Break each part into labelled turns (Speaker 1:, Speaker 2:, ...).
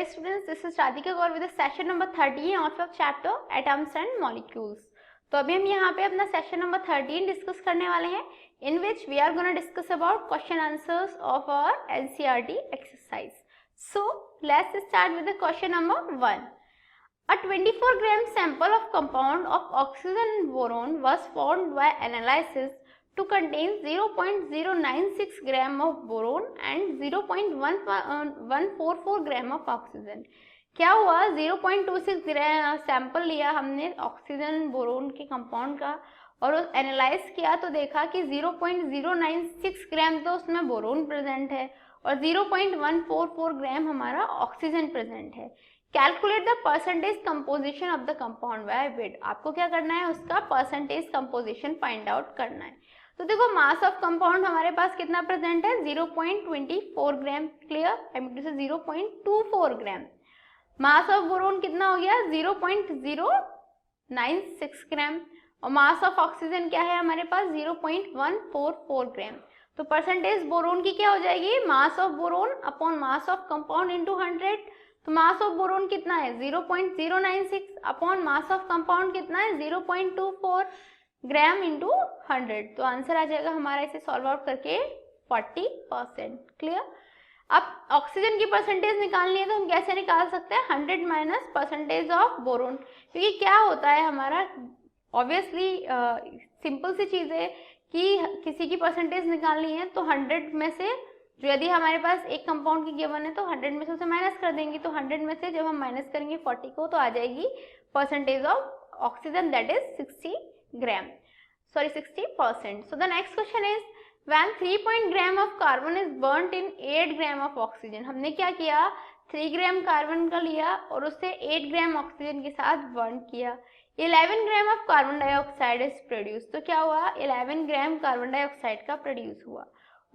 Speaker 1: students, this is Radhika Gaur with the session number 13 of your chapter Atoms and Molecules. तो अभी हम यहाँ पे अपना सेशन नंबर 13 डिस्कस करने वाले हैं, in which we are going to discuss about question answers of our NCERT exercise. So let's start with the question number 1. A 24-gram sample of compound of oxygen and boron was found by analysis to contain 0.096 gram of boron and 0.144 gram of oxygen. क्या हुआ, 0.26 gram sample लिया हमने oxygen boron के compound का और analyse किया तो देखा कि 0.096 ग्राम तो उसमें बोरोन प्रेजेंट है और 0.144 ग्राम हमारा ऑक्सीजन प्रेजेंट है. Calculate the percentage composition of the compound by bit. आपको क्या करना है, उसका परसेंटेज कंपोजिशन फाइंड आउट करना है. तो देखो मास ऑफ कंपाउंड हमारे पास कितना प्रेजेंट है, 0.24 ग्राम. क्लियर, आई मीन टू से 0.24 ग्राम. मास ऑफ बोरोन कितना हो गया, 0.096 ग्राम. और मास ऑफ ऑक्सीजन क्या है हमारे पास, 0.144 ग्राम. तो परसेंटेज बोरोन की क्या हो जाएगी, mass of boron upon mass of compound into 100. तो मास ऑफ बोरोन कितना है, 0.096 अपॉन मास ऑफ कंपाउंड कितना है, 0.24 ग्राम इंटू 100. तो आंसर आ जाएगा हमारा इसे सॉल्व आउट करके 40%. क्लियर. अब ऑक्सीजन की परसेंटेज निकालनी है तो हम कैसे निकाल सकते हैं, 100 माइनस परसेंटेज ऑफ बोरोन. क्योंकि क्या होता है हमारा, ऑब्वियसली सिंपल सी चीज़ है कि किसी की परसेंटेज निकालनी है तो 100 में से जो यदि हमारे पास एक कंपाउंड की गिवन है तो 100 में से उसे माइनस कर देंगे. तो 100 में से जब हम माइनस करेंगे 40 को तो आ जाएगी percentage of oxygen, that is 60 gram, sorry 60%. So the next question is, when 3 gram of carbon is burnt in 8 gram of oxygen. हमने क्या किया, 3 ग्राम कार्बन का लिया और उससे 8 ग्राम ऑक्सीजन के साथ बर्न किया. 11 gram of carbon dioxide is produce. तो क्या हुआ, 11 ग्राम कार्बन डाइऑक्साइड का प्रोड्यूस हुआ.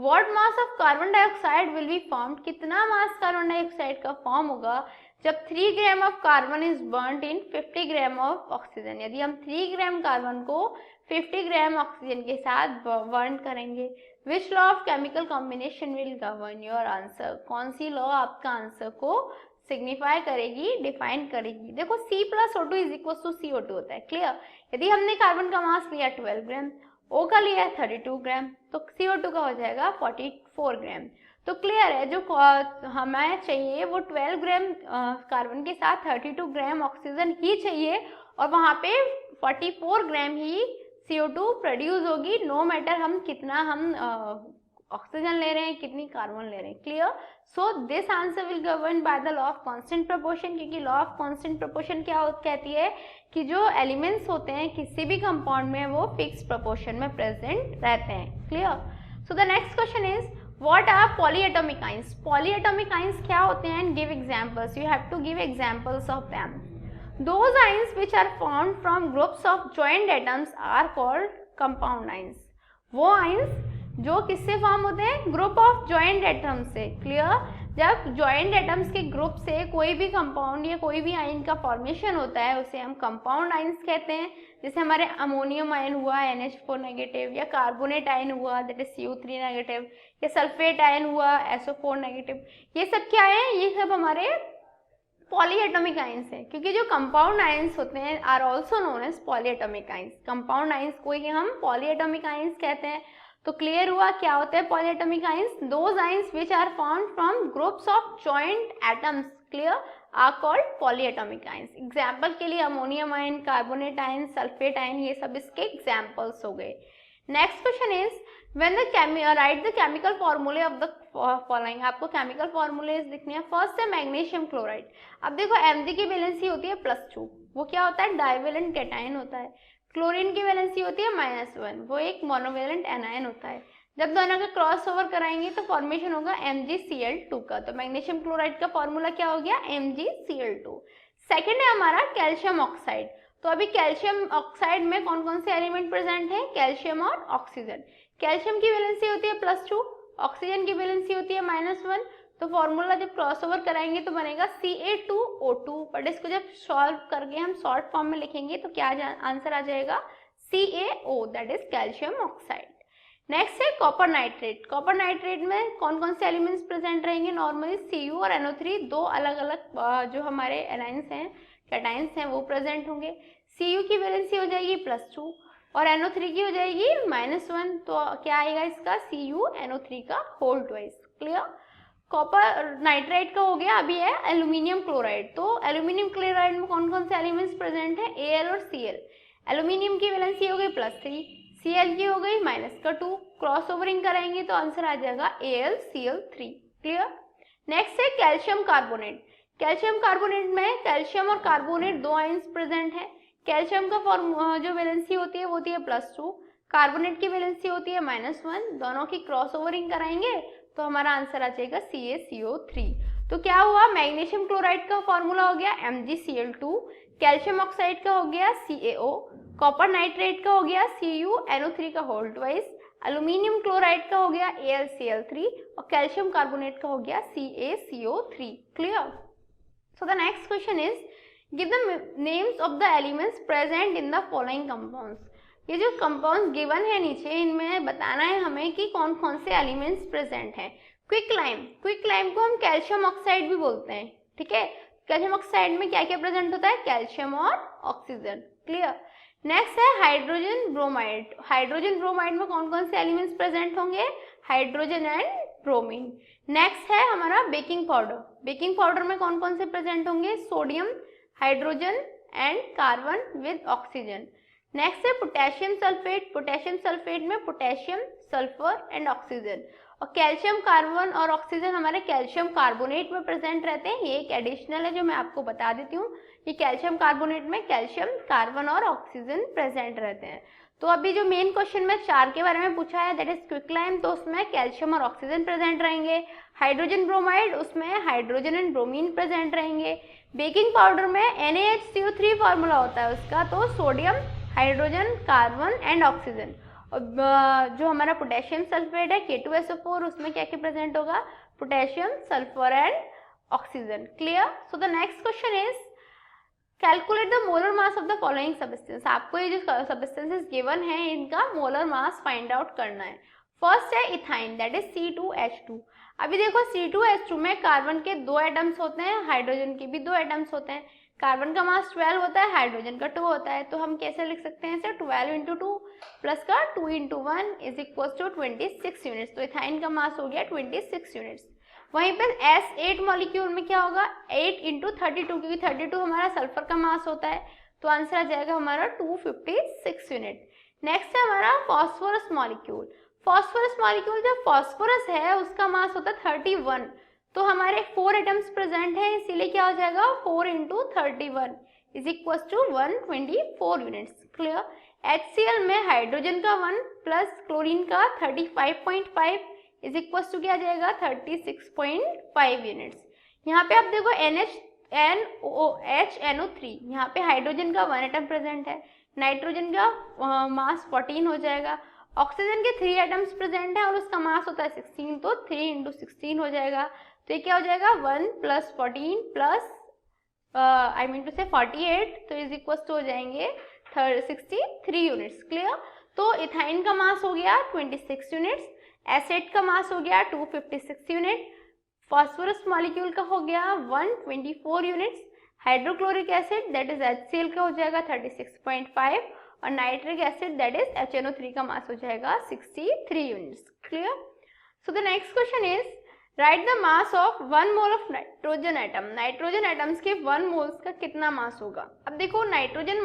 Speaker 1: What mass of carbon dioxide will be formed. कितना मास कार्बन डाइऑक्साइड का फॉर्म होगा जब 3 gram of carbon is burned in 50 gram of oxygen. यदि हम 3 ग्राम कार्बन को 50 ग्राम ऑक्सीजन के साथ बर्न करेंगे. Which law of chemical combination will govern your answer. कौन सी लॉ आपका आंसर को सिग्निफाई करेगी, डिफाइन करेगी. देखो C+O2 is equal to CO2 होता है. क्लियर. यदि हमने कार्बन का मास लिया 12 ग्राम, O का लिया है 32 ग्राम, तो CO2 का हो जाएगा 44 ग्राम. तो क्लियर है, जो हमें चाहिए वो 12 ग्राम कार्बन के साथ 32 ग्राम ऑक्सीजन ही चाहिए और वहाँ पे 44 ग्राम ही CO2 प्रोड्यूस होगी, नो मैटर हम कितना ऑक्सीजन ले रहे हैं, कितनी कार्बन ले रहे हैं. Clear. So this answer will govern by the law of constant proportion. क्योंकि लॉ ऑफ कांस्टेंट प्रोपोर्शन क्या कहती है कि जो एलिमेंट्स होते हैं किसी भी कंपाउंड में वो फिक्स प्रोपोर्शन में प्रेजेंट रहते हैं. Clear. So the next question is, what are polyatomic ions. Polyatomic ions क्या होते हैं, and give examples. You have to give examples of them. Those ions which are formed from groups of joined atoms are called compound ions. वो ions जो किससे form होते हैं, group of joint atoms से. Clear. जब joint atoms के group से कोई भी कंपाउंड या कोई भी आयन का फॉर्मेशन होता है उसे हम कंपाउंड आयंस कहते हैं. जैसे हमारे अमोनियम आयन हुआ NH4 नेगेटिव, या कार्बोनेट आयन हुआ दैट इज CO3 नेगेटिव, या सल्फेट आयन हुआ SO4 नेगेटिव. ये सब क्या है, ये सब हमारे पॉलीएटॉमिक आयंस है. क्योंकि जो कंपाउंड आयंस होते हैं are also known as polyatomic ions. Compound ions को ही हम पॉलीएटॉमिक आयंस कहते हैं. तो क्लियर हुआ क्या होते हैं polyatomic ions. Those ions which are formed from groups of joint atoms, clear, are called polyatomic ions. Example के लिए ammonium ion, carbonate ion, sulphate ion, ये सब इसके एग्जाम्पल्स हो गए. Next question is, when the write the chemical formulae of the following. आपको chemical formulas लिखने हैं. फर्स्ट है मैग्नीशियम क्लोराइड. अब देखो Mg की वैलेंसी होती है +2, वो क्या होता है, डाइवेलेंट कैटायन होता है. क्लोरीन की वैलेंसी होती है -1, वो एक मोनोवेलेंट एनायन होता है. जब दोनों का क्रॉस ओवर कराएंगे तो फॉर्मेशन होगा MgCl2 का. तो मैग्नीशियम क्लोराइड का फॉर्मूला क्या हो गया, MgCl2. सेकेंड है हमारा कैल्शियम ऑक्साइड. तो अभी कैल्शियम ऑक्साइड में कौन कौन से एलिमेंट प्रेजेंट है, कैल्शियम और ऑक्सीजन. कैल्शियम की वैलेंसी होती है +2, ऑक्सीजन की वैलेंसी होती है -1. तो फॉर्मूला जब क्रॉसओवर कराएंगे तो बनेगा Ca2O2. बट इसको जब सॉल्व करके हम शॉर्ट फॉर्म में लिखेंगे तो क्या आंसर आ जाएगा, CaO, that is calcium oxide. Next है कॉपर नाइट्रेट। कॉपर नाइट्रेट में कौन कौन से एलिमेंट्स प्रेजेंट रहेंगे? नॉर्मली Cu और NO3 दो अलग अलग जो हमारे एलाइंस हैं, कैटाइंस हैं, वो प्रेजेंट होंगे। Cu की वैलेंसी हो जाएगी +2 और NO3 की हो जाएगी -1। तो क्या आएगा इसका? CuNO3 का whole twice. Clear? Copper nitride का हो गया। अभी है एल्यूमिनियम क्लोराइड। तो एल्यूमिनियम क्लोराइड में कौन कौन से एलिमेंट्स प्रेजेंट है? Al और Cl। एल्यूमिनियम की वैलेंसी हो गई +3, Cl की हो गई -2। क्रॉस ओवरिंग कराएंगे तो आंसर आ जाएगा AlCl3। क्लियर? नेक्स्ट है कैल्शियम कार्बोनेट। कैल्शियम कार्बोनेट में कैल्शियम और कार्बोनेट दो आयंस प्रेजेंट है। कैल्शियम का फॉर्म जो वैलेंसी होती है वो होती है +2, कार्बोनेट की वैलेंसी होती है -1। दोनों की क्रॉस ओवरिंग कराएंगे तो हमारा आंसर आ जाएगा CaCO3। तो क्या हुआ? मैग्नीशियम क्लोराइड का फॉर्मूला हो गया MgCl2, कैल्शियम ऑक्साइड का हो गया CaO, कॉपर नाइट्रेट का हो गया CuNO3 का होल ट्वाइस, एल्यूमिनियम क्लोराइड का हो गया AlCl3 और कैल्शियम कार्बोनेट का हो गया CaCO3। Clear? So the next question is give the names of the elements present in the following compounds. ये जो कंपाउंड्स गिवन है नीचे, इनमें बताना है हमें कि कौन कौन से एलिमेंट्स प्रेजेंट हैं। क्विकलाइम को हम कैल्शियम ऑक्साइड भी बोलते हैं। ठीक है? कैल्शियम ऑक्साइड में क्या क्या प्रेजेंट होता है? कैल्शियम और ऑक्सीजन। क्लियर? नेक्स्ट है हाइड्रोजन ब्रोमाइड। हाइड्रोजन ब्रोमाइड में कौन कौन से एलिमेंट्स प्रेजेंट होंगे? Hydrogen and bromine. नेक्स्ट है हमारा बेकिंग पाउडर। बेकिंग पाउडर में कौन कौन से प्रेजेंट होंगे? Sodium, hydrogen and carbon with oxygen. Next है पोटेशियम सल्फेट। पोटेशियम सल्फेट में पोटेशियम, सल्फर एंड ऑक्सीजन। और कैल्शियम कार्बन और ऑक्सीजन हमारे कैल्शियम कार्बोनेट में प्रेजेंट रहते हैं। ये एक एडिशनल है जो मैं आपको बता देती हूँ। ये कैल्शियम कार्बोनेट में कैल्शियम कार्बन और ऑक्सीजन प्रेजेंट रहते हैं। तो अभी जो मेन क्वेश्चन में 4 के बारे में पूछा है दैट इज क्विकलाइम, तो उसमें कैल्शियम और ऑक्सीजन प्रेजेंट रहेंगे। हाइड्रोजन ब्रोमाइड, उसमें हाइड्रोजन एंड ब्रोमीन प्रेजेंट रहेंगे। बेकिंग पाउडर में NaHCO3 फॉर्मूला होता है उसका, तो sodium, hydrogen, carbon and oxygen. और जो हमारा पोटेशियम सल्फेट है K2SO4, उसमें क्या क्या प्रेजेंट होगा? Potassium, sulphur and oxygen. Clear? So the next question is calculate the molar mass of the following substance. आपको ये जो सबस्टेंसेस गिवन है इनका मोलर मास फाइंड आउट करना है। फर्स्ट है इथाइन दैट इज C2H2। अभी देखो C2H2 में कार्बन के 2 एटम्स होते हैं, हाइड्रोजन के भी 2 एटम्स होते हैं। कार्बन का मास 12 होता है, हाइड्रोजन का 2 होता है। तो हम कैसे लिख सकते हैं इसे? 12 × 2 प्लस का 2 × 1 इज इक्वल टू 26 यूनिट्स। तो इथाइन का मास हो गया 26 यूनिट्स। वहीं पर S8 मॉलिक्यूल में क्या होगा? 8 × 32, क्योंकि 32 हमारा सल्फर का मास होता है, तो आंसर आ जाएगा हमारा 256 यूनिट। नेक्स्ट है हमारा फॉस्फोरस मॉलिक्यूल। फॉस्फोरस मॉलिक्यूल, जब फॉस्फोरस है उसका मास होता है 31, तो हमारे 4 एटम्स प्रेजेंट है, इसीलिए क्या हो जाएगा? 4 × 31 is equal to 124 units. Clear? HCl में हाइड्रोजन का 1 प्लस क्लोरीन का 35.5 इज इक्वल टू क्या आ जाएगा? 36.5 यूनिट्स। यहाँ पे आप देखो HNO3, यहाँ पे हाइड्रोजन का 1 एटम प्रेजेंट है, नाइट्रोजन का मास 14 हो जाएगा, ऑक्सीजन के 3 एटम्स प्रेजेंट है और उसका मास होता है 16, तो 3 × 16 हो जाएगा। तो ये क्या हो जाएगा? 1 + 14 प्लस 48, तो इज इक्वल टू हो जाएंगे 63 यूनिट्स। क्लियर? तो इथाइन का मास हो गया 26 यूनिट्स, एसिड का मास हो गया 256 यूनिट, फॉस्फोरस मॉलिक्यूल का हो गया 124 units, hydrochloric acid that is HCl का हो जाएगा 36.5 और nitric acid that is HNO3 का मास हो जाएगा 63 units. Clear? So the next question is right the mass of 1 mole of nitrogen atom. Nitrogen atoms के 1 मोल्स का कितना मास होगा? अब देखो नाइट्रोजन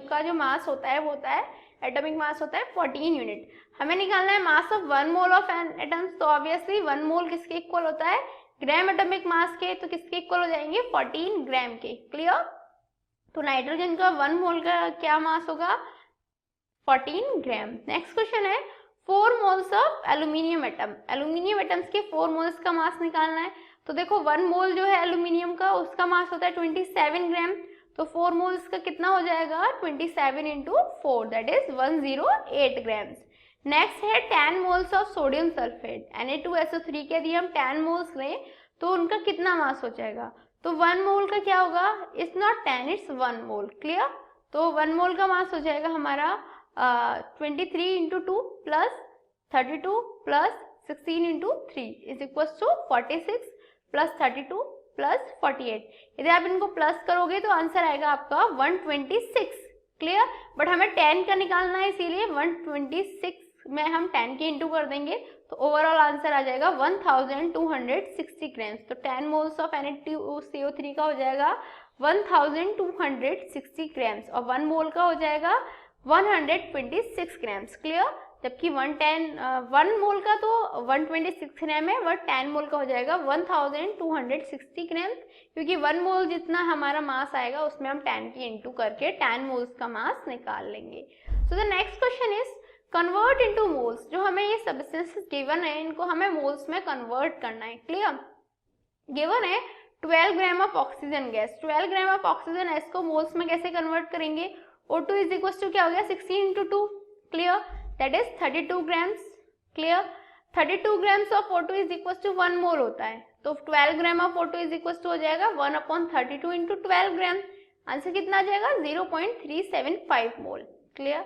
Speaker 1: का जो मास होता है वो होता है, एटॉमिक मास होता है 14 यूनिट। हमें निकालना है mass of 1 mole of an atoms, तो ऑब्वियसली 1 मोल किसके इक्वल होता है? ग्राम एटॉमिक मास के, तो किसके इक्वल हो जाएंगे? 14 ग्राम के। क्लियर? तो नाइट्रोजन का 1 मोल का क्या मास होगा? 14 ग्राम। नेक्स्ट क्वेश्चन है 4 moles of aluminium atom. Aluminium atoms के 4 मोल्स का मास निकालना है। तो देखो 1 मोल जो है एल्यूमिनियम का, उसका मास होता है 27 ग्राम, तो 4 मोल्स का कितना हो जाएगा? 27 × 4 दैट इज 108 ग्राम्स। नेक्स्ट है 10 moles of sodium sulphate. Na2SO3 के यदि हम 10 मोल्स लें तो उनका कितना मास हो जाएगा? तो 1 मोल का क्या होगा? It's not 10, it's 1 mole. Clear? तो 1 मोल का मास हो जाएगा हमारा 23 × 2 plus 32 plus 16 into 3 is equal to 46 plus 32 plus 48। यदि आप इनको प्लस करोगे तो आंसर आएगा आपका 126। क्लियर। बट हमें 10 का निकालना है, इसीलिए 126 में हम 10 के इंटू कर देंगे तो ओवरऑल आंसर आ जाएगा 1260 ग्राम्स। तो 10 मोल्स ऑफ Na2CO3 का हो जाएगा 1260 ग्राम्स और 1 मोल का हो जाएगा 126 ग्राम्स। क्लियर। जबकि 1 मोल का तो 126 ग्राम है, बट 10 मोल का हो जाएगा 1260 ग्राम्स, क्योंकि 1 मोल जितना हमारा मास आएगा उसमें हम 10 की इंटू करके 10 मोल्स का मास निकाल लेंगे। सो the next question is convert into moles. जो हमें ये सब्सटेंसेस गिवन है इनको हमें मोल्स में कन्वर्ट करना है। क्लियर। गिवन है 12 gram of oxygen gas, 12 gram of oxygen gas को मोल्स में कैसे कन्वर्ट करेंगे? O2 इज इक्वल टू क्या हो गया 16 into 2। Clear. That is 32 grams. Clear. 32 grams of O2 is equal to 1 mole होता है, तो 12 gram of O2 is equal to हो जाएगा 1/32 इंटू 12 ग्राम। आंसर कितना आ जाएगा 0.375 मोल। क्लियर।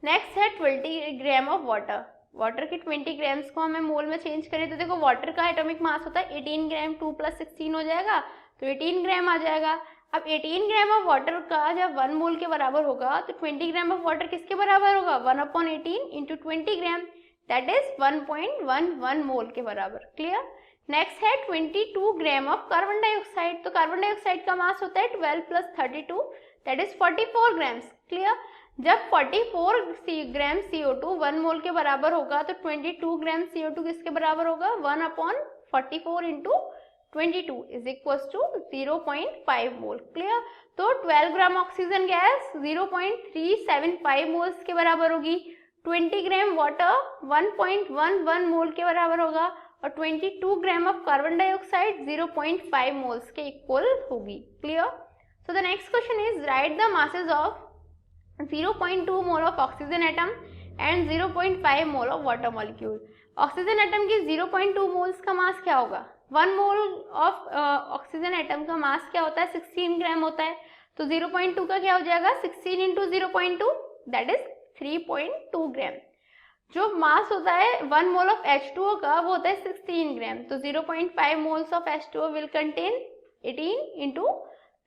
Speaker 1: नेक्स्ट है 20 ग्राम ऑफ वाटर। वाटर के 20 ग्राम्स को हमें मोल में चेंज करें तो देखो वाटर का एटॉमिक मास होता है 18 ग्राम, 2 प्लस 16 हो जाएगा तो 18 ग्राम आ जाएगा। अब 18 ग्राम ऑफ वाटर का जब 1 मोल के बराबर होगा तो 20 ग्राम ऑफ वाटर किसके बराबर होगा 1/18 इंटू 20 ग्राम, दैट इज 1.11 मोल के बराबर। क्लियर। नेक्स्ट है 22 ग्राम ऑफ कार्बन डाइऑक्साइड। तो कार्बन डाइऑक्साइड का मास होता है 12 plus 32 that is 44 grams. Clear. जब 44 ग्राम CO2 1 मोल के बराबर होगा तो 22 ग्राम CO2 किसके बराबर होगा 1/44 into 22 is equal to 0.5 mole. Clear. तो 12 ग्राम ऑक्सीजन गैस 0.375 मोल्स के बराबर होगी, 20 ग्राम वाटर 1.11 मोल के बराबर होगा और 22 gram of carbon dioxide 0.5 moles के इक्वल होगी। Clear. So the next question is right the masses of 0.2 mole of oxygen atom and 0.5 mole of water molecule. Oxygen atom की 0.2 मोल्स का मास क्या होगा? 1 मोल ऑफ ऑक्सीजन एटम का मास क्या होता है 16 ग्राम होता है, तो 0.2 का क्या हो जाएगा 16 इंटू 0.2 दैट इज 3.2 ग्राम। जो मास होता है 1 मोल ऑफ H2O का वो होता है 16 ग्राम, तो 0.5 moles of H2O will contain 18 into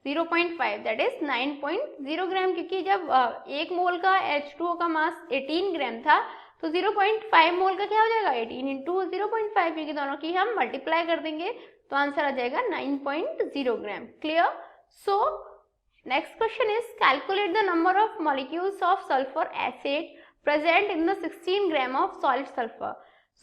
Speaker 1: 0.5 that is 9.0 ग्राम, क्योंकि जब 1 मोल का H2O का मास 18 ग्राम था तो 0.5 मोल का क्या हो जाएगा 18 इंटू 0.5, क्योंकि दोनों की हम मल्टीप्लाई कर देंगे तो आंसर आ जाएगा 9.0 gram. Clear. So next question is calculate the number of molecules of sulphur acid present in the 16 gram of solid sulphur.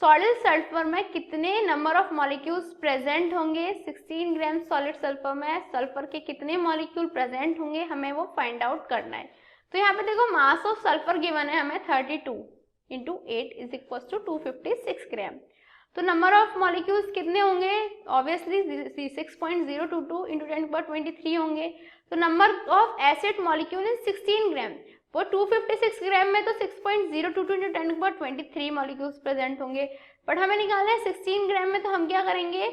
Speaker 1: Solid sulphur में कितने नंबर ऑफ मॉलिक्यूल्स प्रेजेंट होंगे? 16 ग्राम सॉलिड सल्फर में sulphur के कितने molecule present होंगे हमें वो find out करना है। तो यहाँ पे देखो मास ऑफ सल्फर गिवन है हमें 32 इंटू 8 इज इक्वल टू 256 ग्राम। तो नंबर ऑफ मॉलिक्यूल्स कितने होंगे? ऑब्वियसली 6.022 इंटू 10⁻23 होंगे। तो number of acid molecule is 16 ग्राम, वो 256 ग्राम में तो 6.022 इंटू 10⁻23 मॉलिक्यूल्स प्रेजेंट होंगे, बट हमें निकालना है 16 ग्राम में, तो हम क्या करेंगे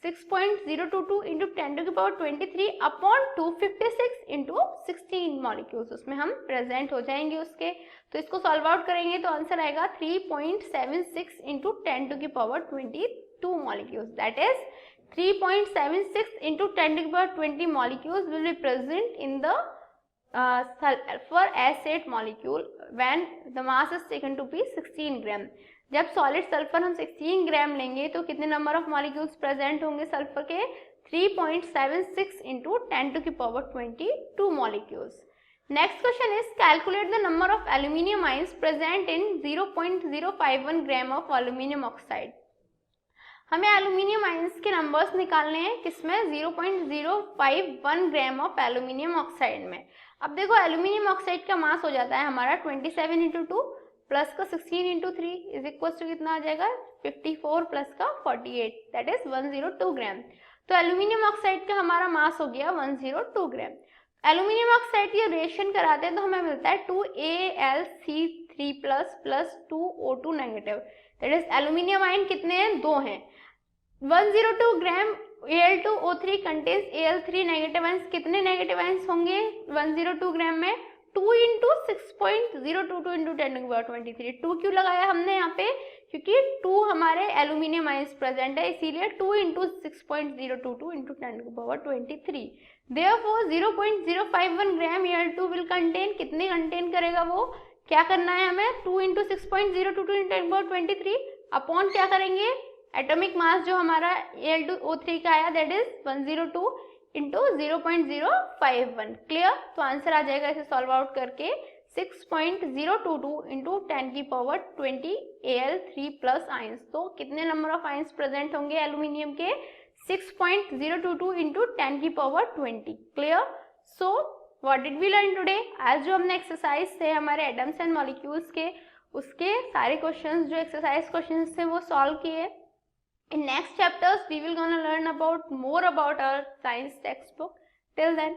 Speaker 1: 6.022 इंटू 10⁻23 अपॉन 256 इंटू 16 मॉलिक्यूल्स उसमें हम प्रेजेंट हो जाएंगे उसके। तो इसको सॉल्व आउट करेंगे तो आंसर आएगा 3.76 into 10⁻22 molecules, that is 3.76 into 10⁻20 molecules will be present in the sulfur acid molecule when the mass is taken to be 16 ग्राम। जब सॉलिड सल्फर हम 16 ग्राम लेंगे तो कितने नंबर ऑफ मॉलिक्यूल्स प्रेजेंट होंगे सल्फर के? 3.76 into 10⁻22 molecules. Next question is calculate the number of aluminium ions present in 0.051 gram of aluminium oxide. हमें aluminium ions के numbers निकालने हैं किसमें? 0.051 ग्राम ऑफ एल्यूमिनियम ऑक्साइड में। अब देखो एल्यूमिनियम ऑक्साइड का मास हो जाता है हमारा 27 इंटू 2 प्लस का 16 इंटू 3 इज इक्वल टू कितना आ जाएगा 54 प्लस का 48 दैट इज 102 ग्राम। तो एल्यूमिनियम ऑक्साइड का हमारा मास हो गया 102 ग्राम। एल्यूमिनियम ऑक्साइड की रिएक्शन कराते हैं तो हमें मिलता है 2AlC3 plus 2O2 negative, that is aluminium ion कितने हैं? 2 हैं। 102 ग्राम Al2O3 contains Al3 negative ions. कितने नेगेटिव आयंस होंगे 102 ग्राम में? 2 इंटू 6.022 इंटू 10⁻23। 2 क्यों लगाया हमने यहाँ पे? क्योंकि 2 हमारे एल्यूमिनियम आयंस प्रेजेंट है, इसीलिए 2 into 6.022 into 10⁻23। Therefore 0.051 gram Al2 will contain, कितने कंटेन करेगा वो, क्या करना है हमें, 2 इंटू 6.022 इंटू 10⁻23 अपॉन क्या करेंगे, एटॉमिक मास जो हमारा Al2O3 का आया दैट इज 102 इंटू 0.051। क्लियर, तो आंसर आ जाएगा इसे सॉल्व आउट करके 6.022 इंटू 10⁻20 Al3 प्लस आयंस। तो कितने नंबर ऑफ आयंस प्रेजेंट होंगे एल्यूमिनियम के, 6.022 into 10⁻20। Clear, so what did we learn today, आज जो हमने एक्सरसाइज थे हमारे एटम्स एंड मॉलिक्यूल्स के, उसके सारे क्वेश्चंस जो एक्सरसाइज क्वेश्चंस थे वो सॉल्व किए। In next chapters we will gonna learn about more about our science textbook. Till then